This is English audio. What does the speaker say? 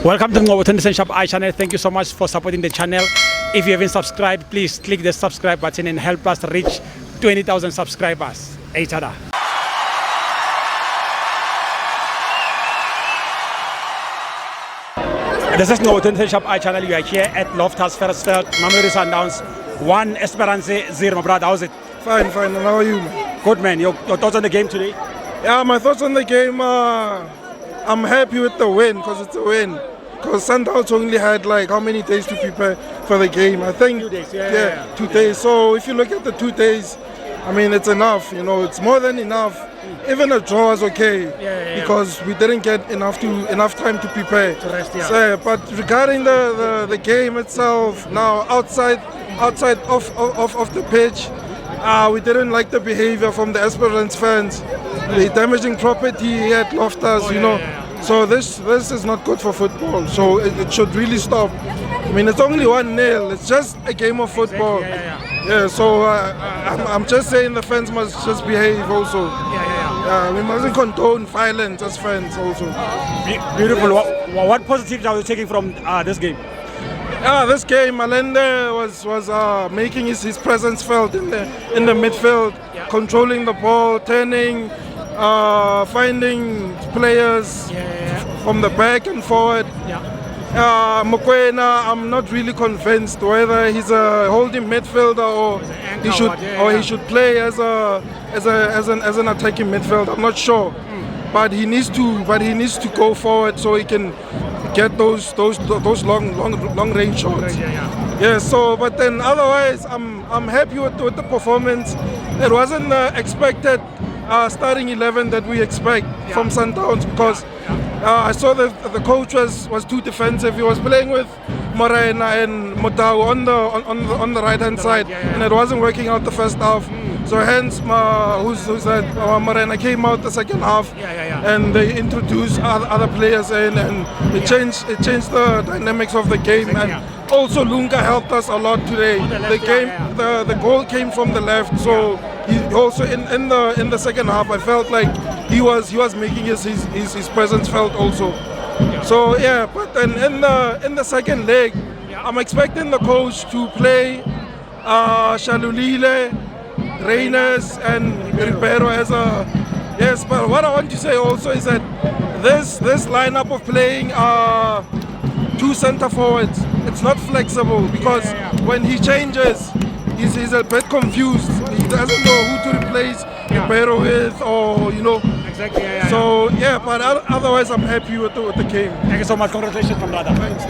Welcome to the Tunis Shop channel. Thank you so much for supporting the channel. If you haven't subscribed, please click the subscribe button and help us reach 20,000 subscribers. Each other. This is the Tunis Shop channel. We are here at Loftus Versfeld, Mamelodi Sundowns 1, Esperance 0. My brother, how's it? Fine. And how are you, man? Good, man. Your thoughts on the game today? Yeah, my thoughts on the game, I'm happy with the win because it's a win. Because Sundowns only had like how many days to prepare for the game? I think 2 days, 2 days. So if you look at the 2 days, I mean it's enough. You know, it's more than enough. Even a draw is okay because we didn't get enough time to prepare. To rest, So, but regarding the game itself, now outside of the pitch, we didn't like the behavior from the Esperance fans. They're damaging property at Loftus, you know. So this is not good for football. So it should really stop. I mean, it's only 1-0. It's just a game of football. So I'm just saying the fans must just behave also. We mustn't condone violence as fans also. Beautiful. What positives are you taking from this game? This game, Malende was making his presence felt in the midfield, controlling the ball, turning, finding players from the back and forward. Mokoena, I'm not really convinced whether he's a holding midfielder or he should play as an attacking midfielder. I'm not sure, but he needs to go forward so he can get those long range shots. So but then otherwise I'm happy with the performance. It wasn't expected starting 11 that we expect from Sundowns because I saw that the coach was too defensive. He was playing with Morena and Motau on the right hand side, and it wasn't working out the first half. So hence, Morena came out the second half, and they introduced other players in, and it changed the dynamics of the game. And also Lunga helped us a lot today. The goal came from the left, so he also in the second half I felt like he was making his presence felt also. So but then in the second leg, I'm expecting the coach to play Shalulile, Reyners and Ribeiro as a but what I want to say also is that this lineup of playing two center forwards, it's not flexible because when he changes, he's a bit confused. He doesn't know who to replace Ribeiro with, or you know. Exactly. So but otherwise I'm happy with the game. Thank you so much. Congratulations, my brother. Thanks.